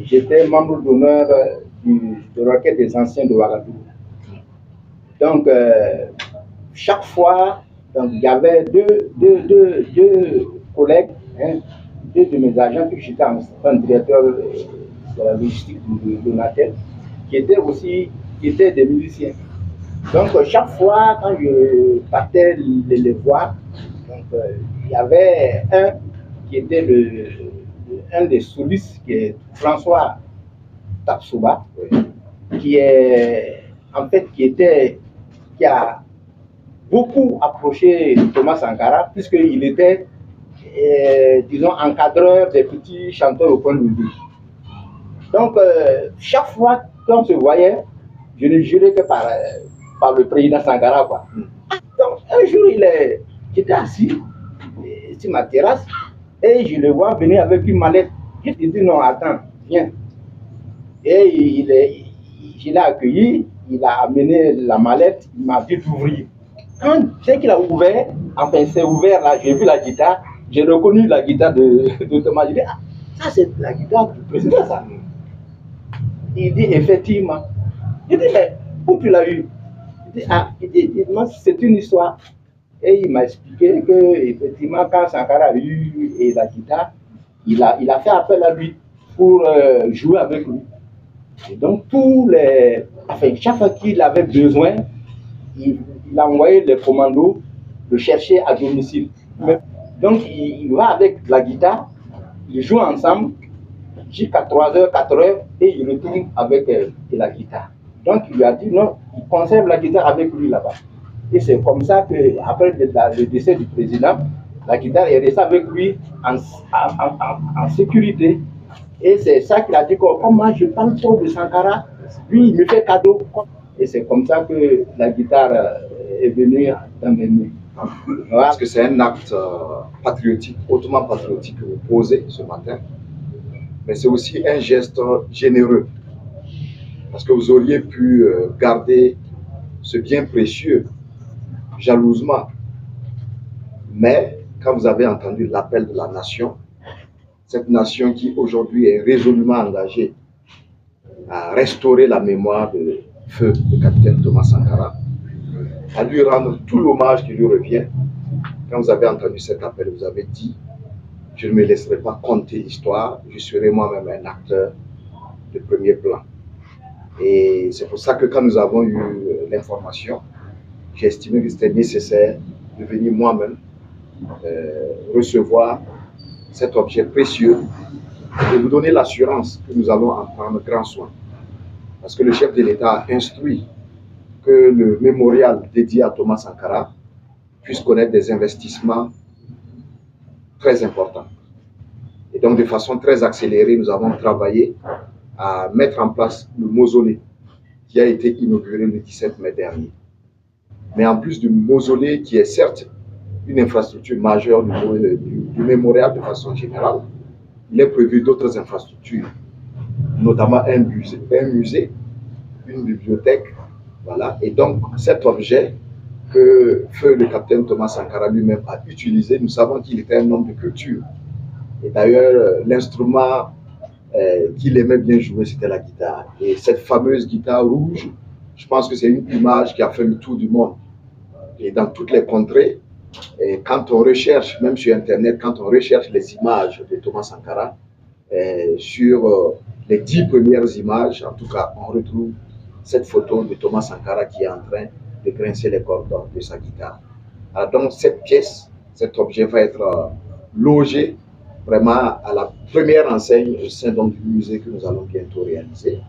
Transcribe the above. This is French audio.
j'étais membre d'honneur de l'Orchestre des Anciens de Ouagadougou. Donc, chaque fois, donc, il y avait deux collègues, hein, deux de mes agents, puis j'étais un directeur de la logistique de Natel, qui étaient des musiciens. Donc, chaque fois, quand je partais les voir, donc, il y avait un qui était un des solistes, qui est François Tapsouba, qui a beaucoup approché Thomas Sankara, puisqu'il était, disons, encadreur des petits chanteurs au point de vue. Donc, chaque fois qu'on se voyait, je ne jurais que par le président Sankara, quoi. Donc, un jour, j'étais assis sur ma terrasse et je le vois venir avec une mallette. Je lui ai dit non, attends, viens. Et je l'ai accueilli, il a amené la mallette, il m'a dit d'ouvrir. Dès qu'il a ouvert, enfin c'est ouvert là, j'ai vu la guitare, j'ai reconnu la guitare de Thomas. Je dis, ah, ça c'est la guitare du président, ça. Il dit, effectivement. Je dis, mais où tu l'as eu? Il dit, ah, c'est une histoire. Et il m'a expliqué que, effectivement, quand Sankara a eu la guitare, il a fait appel à lui pour jouer avec lui. Et donc, chaque fois qu'il avait besoin, il a envoyé les commandos le chercher à domicile. Donc, il va avec la guitare, ils jouent ensemble jusqu'à 3h, 4h, et il retourne avec la guitare. Donc, il lui a dit non, il conserve la guitare avec lui là-bas. Et c'est comme ça qu'après le décès du président, la guitare est restée avec lui en sécurité. Et c'est ça qu'il a dit, comme moi je parle trop de Sankara, lui il me fait cadeau. Et c'est comme ça que la guitare est venue dans mes mains. Voilà. Parce que c'est un acte patriotique, hautement patriotique que vous posez ce matin. Mais c'est aussi un geste généreux. Parce que vous auriez pu garder ce bien précieux jalousement. Mais quand vous avez entendu l'appel de la nation, cette nation qui aujourd'hui est résolument engagée à restaurer la mémoire de feu le capitaine Thomas Sankara, à lui rendre tout l'hommage qui lui revient, quand vous avez entendu cet appel, vous avez dit, je ne me laisserai pas conter l'histoire, je serai moi-même un acteur de premier plan. Et c'est pour ça que quand nous avons eu l'information, j'ai estimé que c'était nécessaire de venir moi-même recevoir cet objet précieux et vous donner l'assurance que nous allons en prendre grand soin. Parce que le chef de l'État a instruit que le mémorial dédié à Thomas Sankara puisse connaître des investissements très importants. Et donc de façon très accélérée, nous avons travaillé à mettre en place le mausolée qui a été inauguré le 17 mai dernier. Mais en plus du mausolée qui est certes une infrastructure majeure du mémorial de façon générale, il est prévu d'autres infrastructures, notamment un musée, une bibliothèque, voilà. Et donc cet objet que feu le capitaine Thomas Sankara lui-même a utilisé, nous savons qu'il était un homme de culture. Et d'ailleurs, l'instrument qu'il aimait bien jouer, c'était la guitare. Et cette fameuse guitare rouge, je pense que c'est une image qui a fait le tour du monde. Et dans toutes les contrées, et quand on recherche, même sur Internet, quand on recherche les images de Thomas Sankara, sur les 10 premières images, en tout cas, on retrouve cette photo de Thomas Sankara qui est en train de grincer les cordes de sa guitare. Alors donc cette pièce, cet objet va être logé vraiment à la première enseigne au sein du musée que nous allons bientôt réaliser.